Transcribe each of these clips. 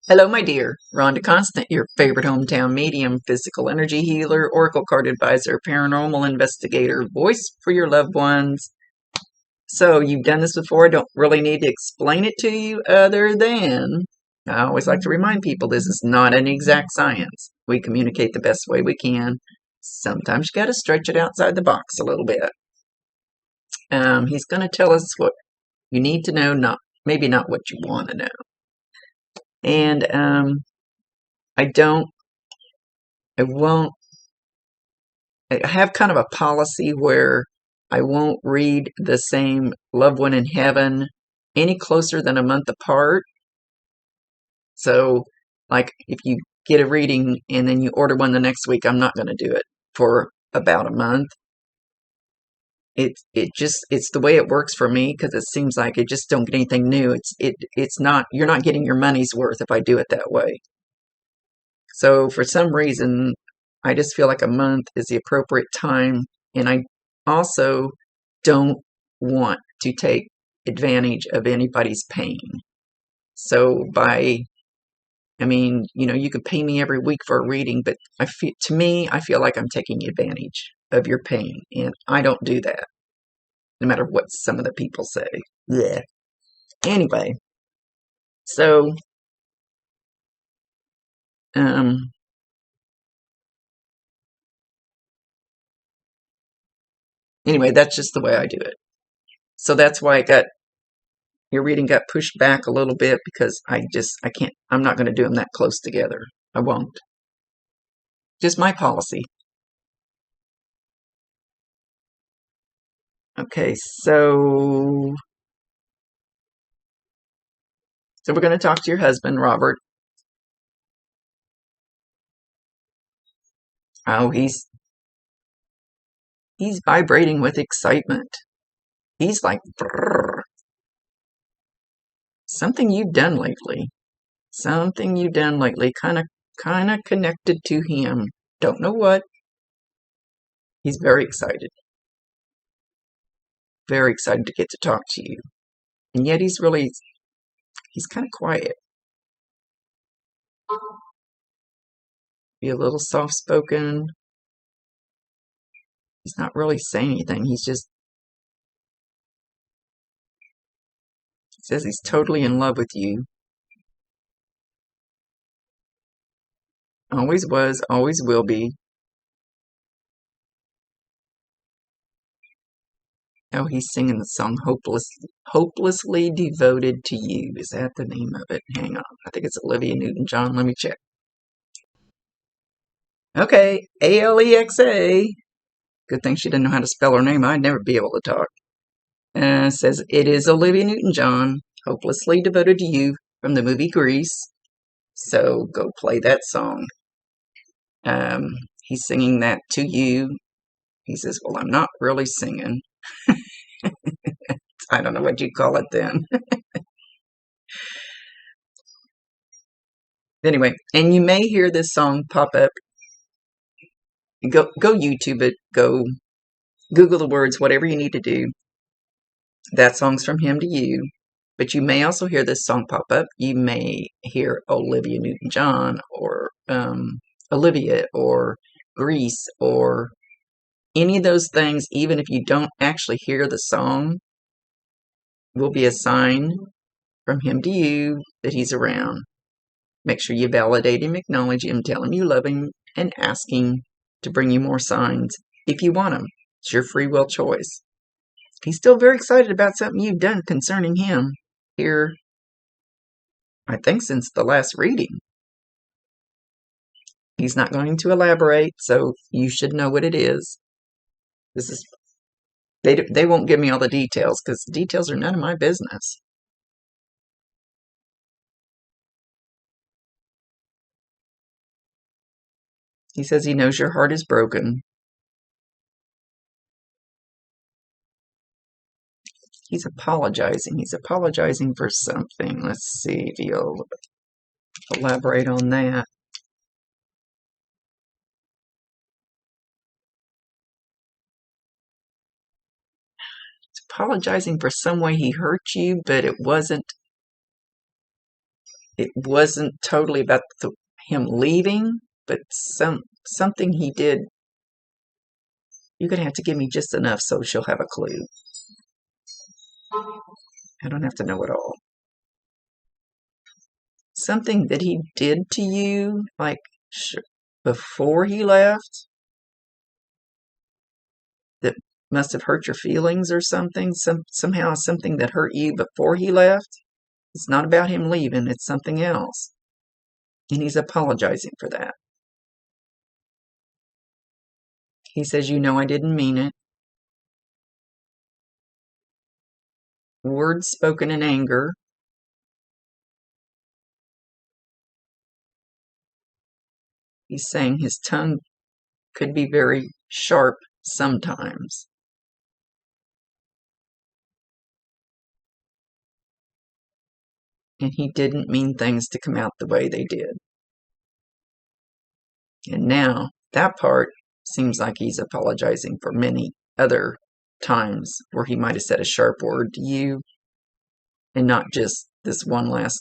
Hello, my dear. Rhonda Constant, your favorite hometown medium, physical energy healer, oracle card advisor, paranormal investigator, voice for your loved ones. So, you've done this before. I don't really need to explain it to you other than I always like to remind people this is not an exact science. We communicate the best way we can. Sometimes you got to stretch it outside the box a little bit. He's going to tell us what you need to know, not maybe not what you want to know. And I don't I won't, I have kind of a policy where I won't read the same loved one in heaven any closer than a month apart. So, like, if you get a reading and then you order one the next week, I'm not going to do it for about a month. It's the way it works for me because it seems like I just don't get anything new. It's not, you're not getting your money's worth if I do it that way. So for some reason, I just feel like a month is the appropriate time. And I also don't want to take advantage of anybody's pain. So you could pay me every week for a reading, but to me, I feel like I'm taking advantage of your pain. And I don't do that, no matter what some of the people say. Yeah. Anyway, so, um, anyway, that's just the way I do it. So that's why your reading got pushed back a little bit because I can't, I'm not going to do them that close together. I won't. Just my policy. Okay, so we're going to talk to your husband, Robert. Oh, he's vibrating with excitement. He's like, brrr. Something you've done lately. Something you've done lately kind of connected to him. Don't know what. He's very excited. Very excited to get to talk to you. And yet he's kind of quiet. Be a little soft spoken. He's not really saying anything. He says he's totally in love with you. Always was, always will be. Oh, he's singing the song Hopelessly Devoted to You. Is that the name of it? Hang on. I think it's Olivia Newton-John. Let me check. Okay, Alexa. Good thing she didn't know how to spell her name. I'd never be able to talk. Says it is Olivia Newton-John, Hopelessly Devoted to You from the movie Grease. So go play that song. He's singing that to you. He says, well, I'm not really singing. I don't know what you call it then. Anyway, and you may hear this song pop up. Go YouTube it. Go Google the words, whatever you need to do. That song's from him to you. But you may also hear this song pop up. You may hear Olivia Newton-John or Olivia or Grease or any of those things, even if you don't actually hear the song, will be a sign from him to you that he's around. Make sure you validate him, acknowledge him, tell him you love him, and ask him to bring you more signs if you want them. It's your free will choice. He's still very excited about something you've done concerning him here, I think, since the last reading. He's not going to elaborate, so you should know what it is. They won't give me all the details because the details are none of my business. He says he knows your heart is broken. He's apologizing. He's apologizing for something. Let's see if he'll elaborate on that. He's apologizing for some way he hurt you, but it wasn't it wasn't totally about him leaving, but something he did. You're going to have to give me just enough so she'll have a clue. I don't have to know it all. Something that he did to you, like before he left, that must have hurt your feelings or something. Somehow something that hurt you before he left. It's not about him leaving, it's something else. And he's apologizing for that. He says, you know I didn't mean it. Words spoken in anger. He's saying his tongue could be very sharp sometimes. And he didn't mean things to come out the way they did. And now that part seems like he's apologizing for many other times where he might have said a sharp word to you, and not just this one last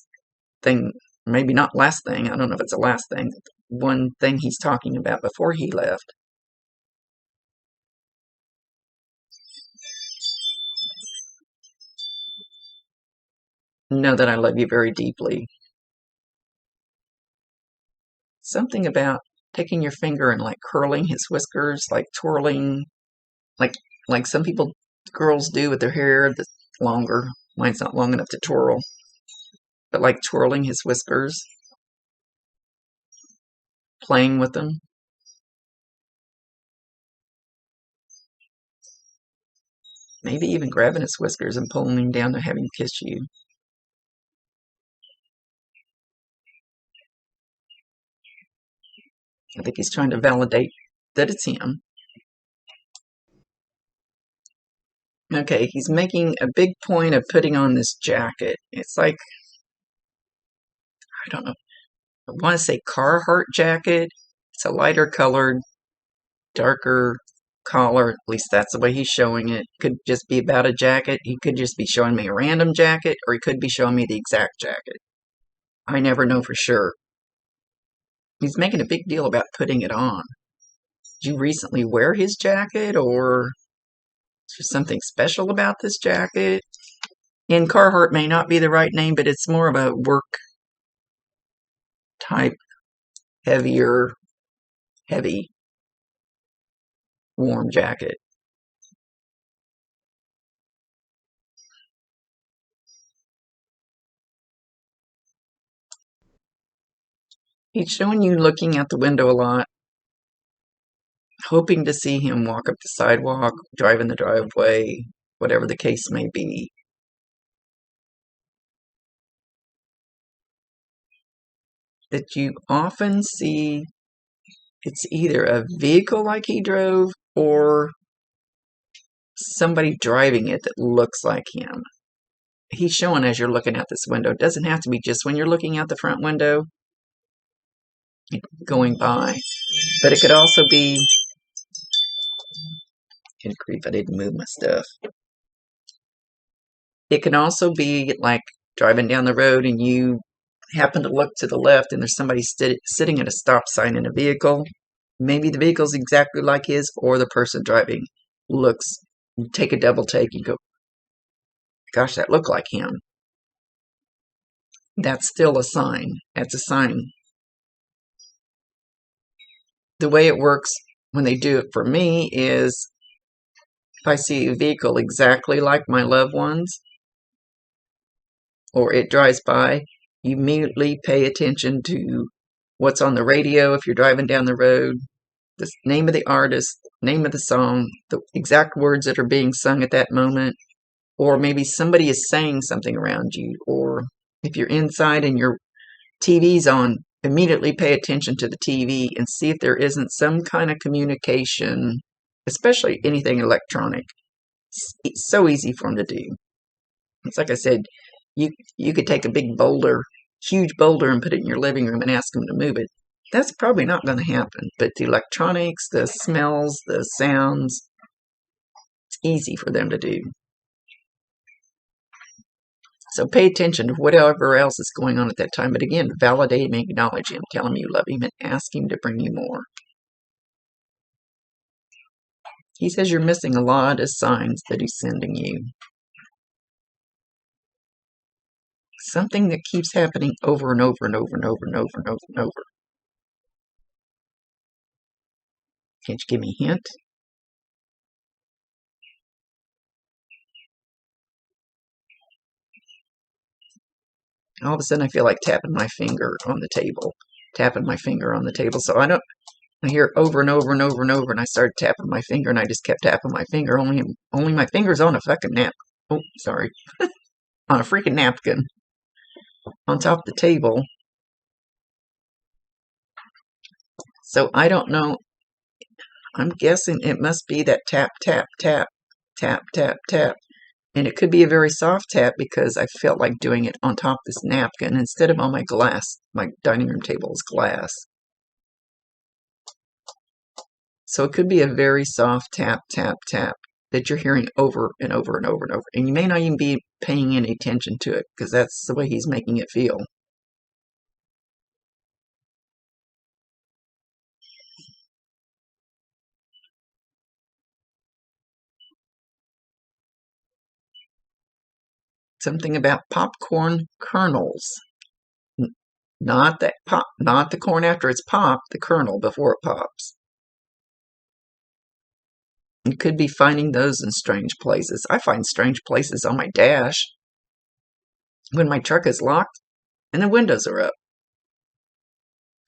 thing. Maybe not last thing. I don't know if it's the last thing. One thing he's talking about before he left. Know that I love you very deeply. Something about taking your finger and like curling his whiskers, like twirling, like some girls do with their hair that's longer. Mine's not long enough to twirl, but like twirling his whiskers, playing with them. Maybe even grabbing his whiskers and pulling him down to have him kiss you. I think he's trying to validate that it's him. Okay, he's making a big point of putting on this jacket. It's like, I don't know, I want to say Carhartt jacket. It's a lighter colored, darker collar. At least that's the way he's showing it. Could just be about a jacket. He could just be showing me a random jacket, or he could be showing me the exact jacket. I never know for sure. He's making a big deal about putting it on. Did you recently wear his jacket, or is there something special about this jacket? And Carhartt may not be the right name, but it's more of a work type, heavy, warm jacket. He's showing you looking out the window a lot, hoping to see him walk up the sidewalk, drive in the driveway, whatever the case may be. That you often see it's either a vehicle like he drove or somebody driving it that looks like him. He's showing as you're looking out this window. It doesn't have to be just when you're looking out the front window going by, but it could also be, good grief, I didn't move my stuff. It can also be like driving down the road and you happen to look to the left and there's somebody sitting at a stop sign in a vehicle. Maybe the vehicle's exactly like his, or the person driving looks, you take a double take and go, gosh, that looked like him. That's still a sign. That's a sign. The way it works when they do it for me is if I see a vehicle exactly like my loved one's, or it drives by, you immediately pay attention to what's on the radio if you're driving down the road, the name of the artist, name of the song, the exact words that are being sung at that moment, or maybe somebody is saying something around you, or if you're inside and your TV's on, immediately pay attention to the TV and see if there isn't some kind of communication, especially anything electronic. It's so easy for them to do. It's like I said, you could take a big boulder, huge boulder, and put it in your living room and ask them to move it. That's probably not going to happen. But the electronics, the smells, the sounds, it's easy for them to do. So pay attention to whatever else is going on at that time. But again, validate him, acknowledge him, tell him you love him, and ask him to bring you more. He says you're missing a lot of signs that he's sending you. Something that keeps happening over and over and over and over and over and over and over. Can't you give me a hint? All of a sudden I feel like tapping my finger on the table. Tapping my finger on the table. So I hear it over and over and over and over, and I started tapping my finger, and I just kept tapping my finger. Only my finger's on a fucking nap. Oh, sorry. On a freaking napkin. On top of the table. So I don't know. I'm guessing it must be that tap, tap, tap, tap, tap, tap. And it could be a very soft tap because I felt like doing it on top of this napkin instead of on my glass. My dining room table is glass. So it could be a very soft tap, tap, tap that you're hearing over and over and over and over. And you may not even be paying any attention to it because that's the way he's making it feel. Something about popcorn kernels. Not that pop, not the corn after it's popped, the kernel before it pops. You could be finding those in strange places. I find strange places on my dash when my truck is locked and the windows are up.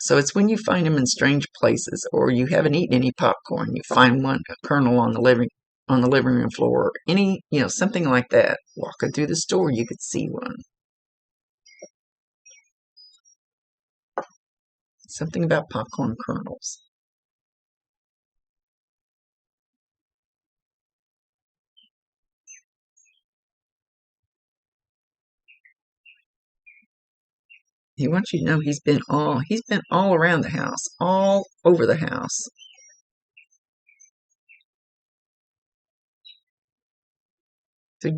So it's when you find them in strange places, or you haven't eaten any popcorn, you find one, a kernel on the living room floor, any, something like that. Walking through the store, you could see one. Something about popcorn kernels. He wants you to know he's been all around the house, all over the house. So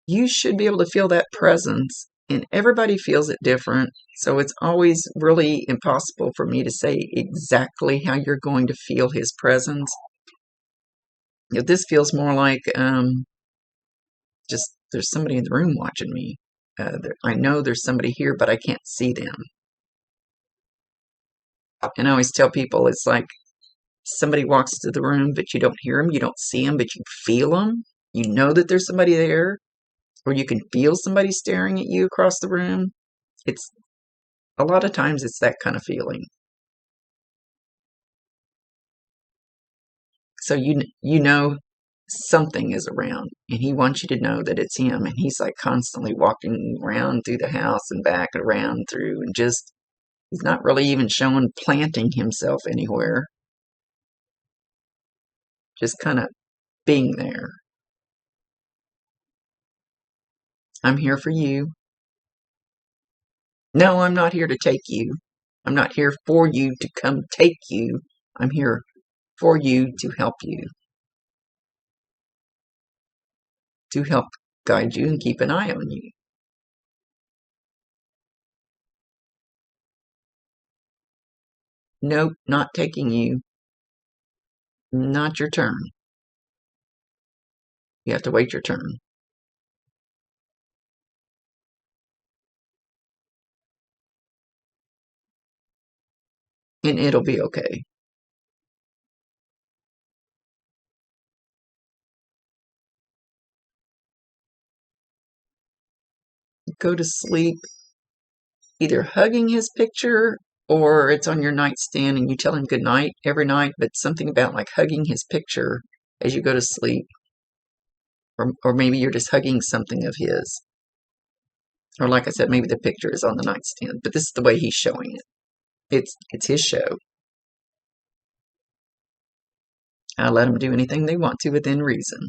you should be able to feel that presence, and everybody feels it different. So it's always really impossible for me to say exactly how you're going to feel his presence. This feels more like just there's somebody in the room watching me. I know there's somebody here, but I can't see them. And I always tell people it's like somebody walks into the room, but you don't hear them, you don't see them, but you feel them. You know that there's somebody there, or you can feel somebody staring at you across the room. It's a lot of times it's that kind of feeling. So you know something is around, and he wants you to know that it's him, and he's like constantly walking around through the house and back around through, and just he's not really even planting himself anywhere, just kind of being there. I'm here for you. No, I'm not here to take you. I'm not here for you to come take you. I'm here for you to help you. To help guide you and keep an eye on you. Nope, not taking you. Not your turn. You have to wait your turn. And it'll be okay. Go to sleep either hugging his picture or it's on your nightstand and you tell him good night every night, but something about like hugging his picture as you go to sleep. Or maybe you're just hugging something of his. Or like I said, maybe the picture is on the nightstand, but this is the way he's showing it. It's his show. I let them do anything they want to within reason.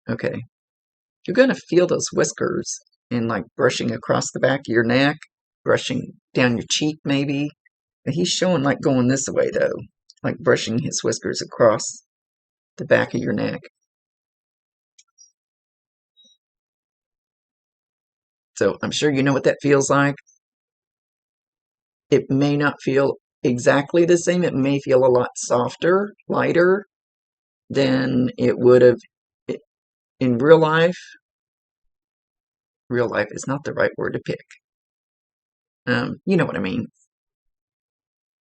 Okay. You're going to feel those whiskers and like brushing across the back of your neck, brushing down your cheek maybe. But he's showing like going this way though, like brushing his whiskers across the back of your neck. So I'm sure you know what that feels like. It may not feel exactly the same. It may feel a lot softer, lighter than it would have in real life. Real life is not the right word to pick. You know what I mean.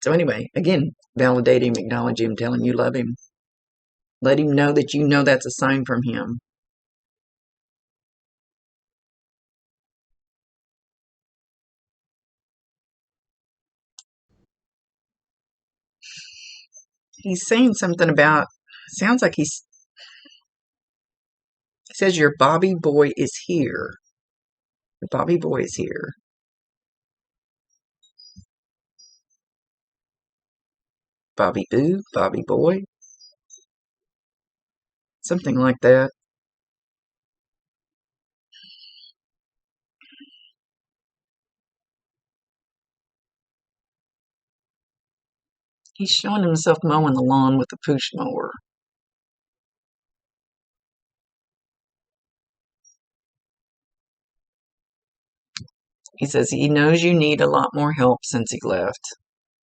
So anyway, again, validate him, acknowledge him, tell him you love him. Let him know that you know that's a sign from him. He's saying something about, sounds like he says your Bobby boy is here. The Bobby boy is here. Bobby boo, Bobby boy. Something like that. He's showing himself mowing the lawn with a push mower. He says he knows you need a lot more help since he left.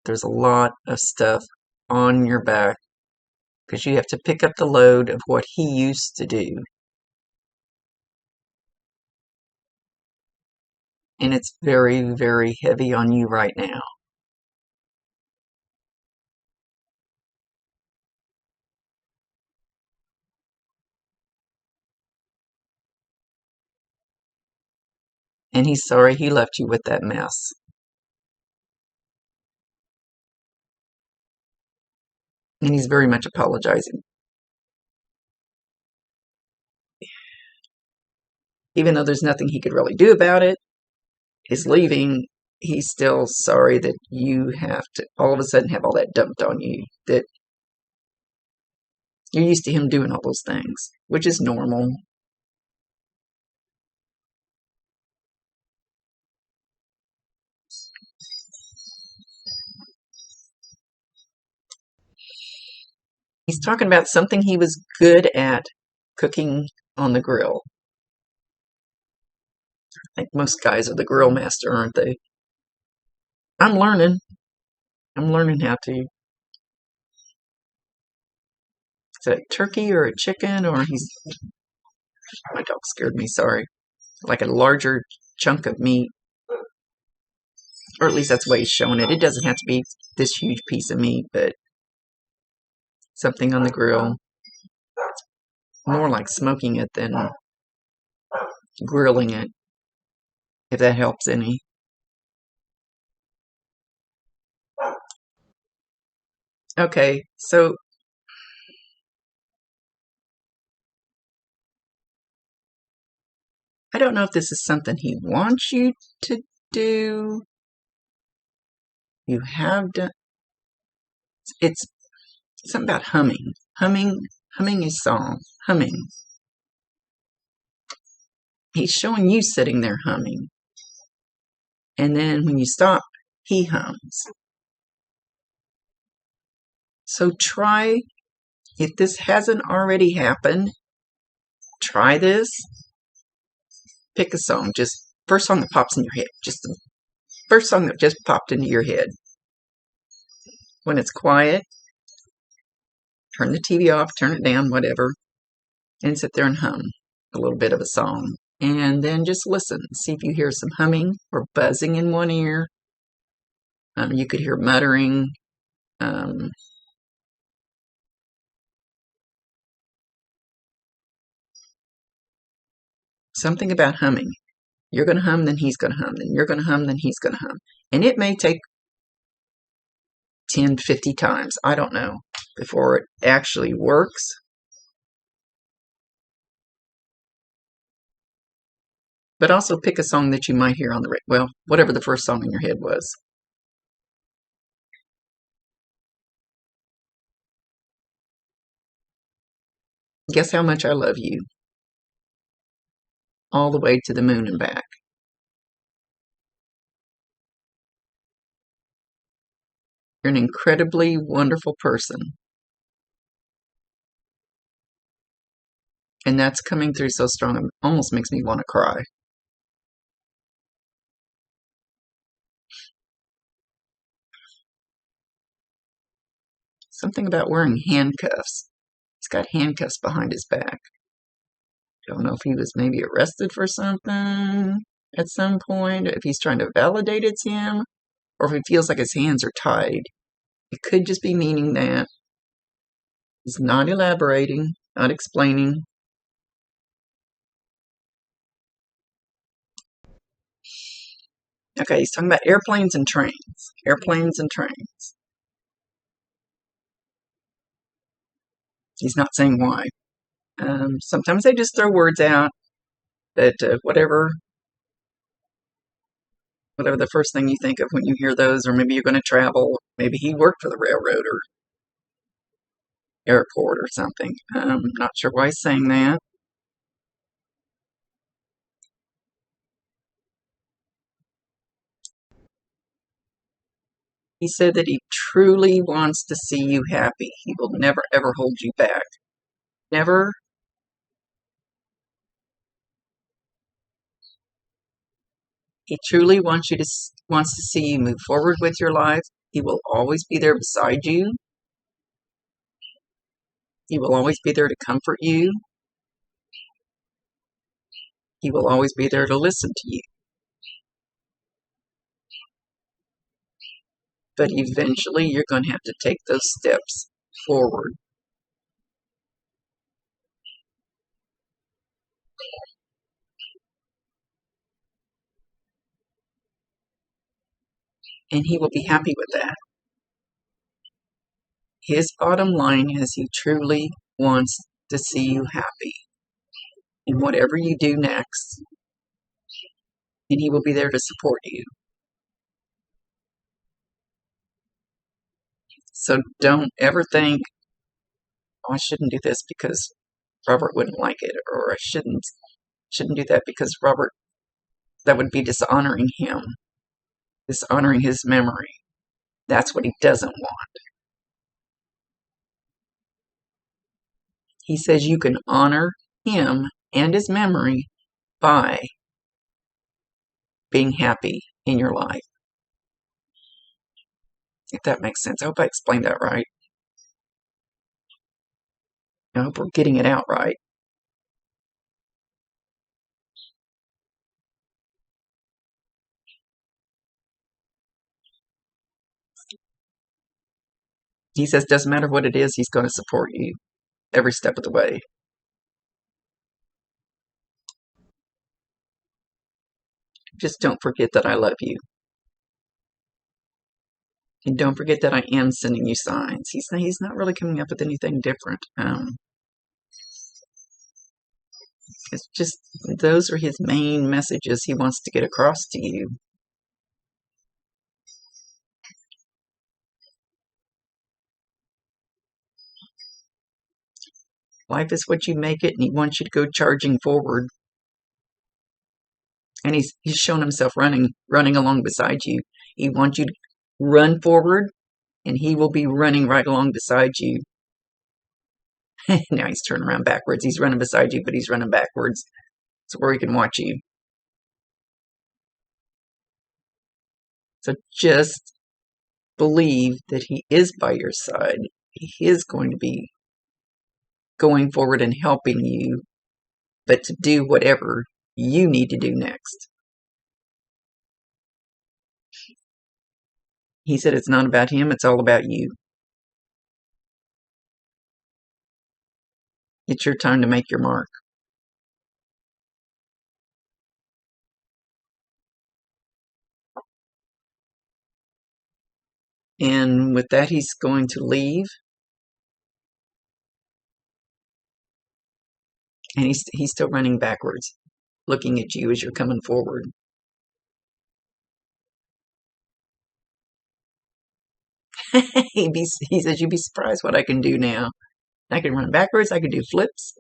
There's a lot of stuff on your back because you have to pick up the load of what he used to do. And it's very, very heavy on you right now. And he's sorry he left you with that mess. And he's very much apologizing. Even though there's nothing he could really do about it, his leaving, he's still sorry that you have to all of a sudden have all that dumped on you. That you're used to him doing all those things, which is normal. He's talking about something he was good at, cooking on the grill. I think most guys are the grill master, aren't they? I'm learning. I'm learning how to. Is it a turkey or a chicken? Or he's. My dog scared me, sorry. Like a larger chunk of meat. Or at least that's the way he's showing it. It doesn't have to be this huge piece of meat, but something on the grill. More like smoking it than grilling it, if that helps any. Okay, so I don't know if this is something he wants you to do. You have done. It's something about humming. Humming his song. Humming. He's showing you sitting there humming. And then when you stop, he hums. So try, if this hasn't already happened, try this. Pick a song, just first song that pops in your head. Just the first song that just popped into your head. When it's quiet, turn the TV off, turn it down, whatever, and sit there and hum a little bit of a song. And then just listen. See if you hear some humming or buzzing in one ear. You could hear muttering. Something about humming. You're going to hum, then he's going to hum, then you're going to hum, then he's going to hum. And it may take 10, 50 times, I don't know, before it actually works. But also pick a song that you might hear on the radio. Well, whatever the first song in your head was. Guess how much I love you. All the way to the moon and back. You're an incredibly wonderful person. And that's coming through so strong, it almost makes me want to cry. Something about wearing handcuffs. He's got handcuffs behind his back. Don't know if he was maybe arrested for something at some point, if he's trying to validate it's him, or if he feels like his hands are tied. It could just be meaning that. He's not elaborating, not explaining. Okay, he's talking about airplanes and trains. Airplanes and trains. He's not saying why. Sometimes they just throw words out that whatever the first thing you think of when you hear those, or maybe you're going to travel. Maybe he worked for the railroad or airport or something. Not sure why he's saying that. He said that he truly wants to see you happy. He will never ever hold you back. Never. He truly wants to see you move forward with your life. He will always be there beside you. He will always be there to comfort you. He will always be there to listen to you. But eventually you're going to have to take those steps forward. And he will be happy with that. His bottom line is he truly wants to see you happy in whatever you do next. And he will be there to support you. So don't ever think, oh, I shouldn't do this because Robert wouldn't like it, or I shouldn't do that because Robert, that would be dishonoring him, dishonoring his memory. That's what he doesn't want. He says you can honor him and his memory by being happy in your life. If that makes sense. I hope I explained that right. I hope we're getting it out right. He says doesn't matter what it is, he's going to support you every step of the way. Just don't forget that I love you. And don't forget that I am sending you signs. He's not really coming up with anything different. It's just those are his main messages he wants to get across to you. Life is what you make it, and he wants you to go charging forward. And he's shown himself running along beside you. He wants you to run forward, and he will be running right along beside you. Now he's turning around backwards. He's running beside you, but he's running backwards. So where he can watch you. So just believe that he is by your side. He is going to be going forward and helping you, but to do whatever you need to do next. He said it's not about him, it's all about you. It's your time to make your mark. And with that, he's going to leave. And he's still running backwards, looking at you as you're coming forward. He says, you'd be surprised what I can do now. I can run backwards, I can do flips.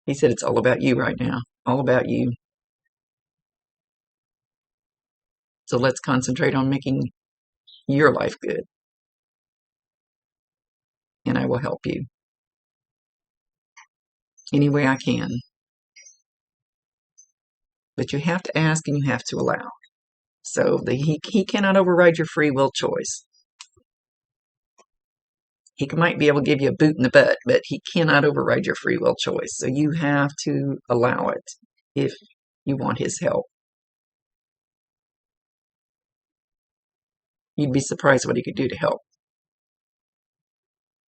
He said, it's all about you right now. All about you. So let's concentrate on making your life good. And I will help you any way I can. But you have to ask and you have to allow. So he cannot override your free will choice. He might be able to give you a boot in the butt, but he cannot override your free will choice. So you have to allow it if you want his help. You'd be surprised what he could do to help.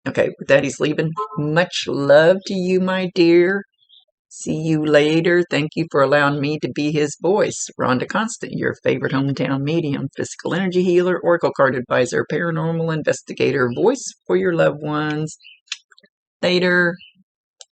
Okay, with that, he's leaving. Much love to you, my dear. See you later. Thank you for allowing me to be his voice. Rhonda Constant, your favorite hometown medium, physical energy healer, oracle card advisor, paranormal investigator, voice for your loved ones. Later.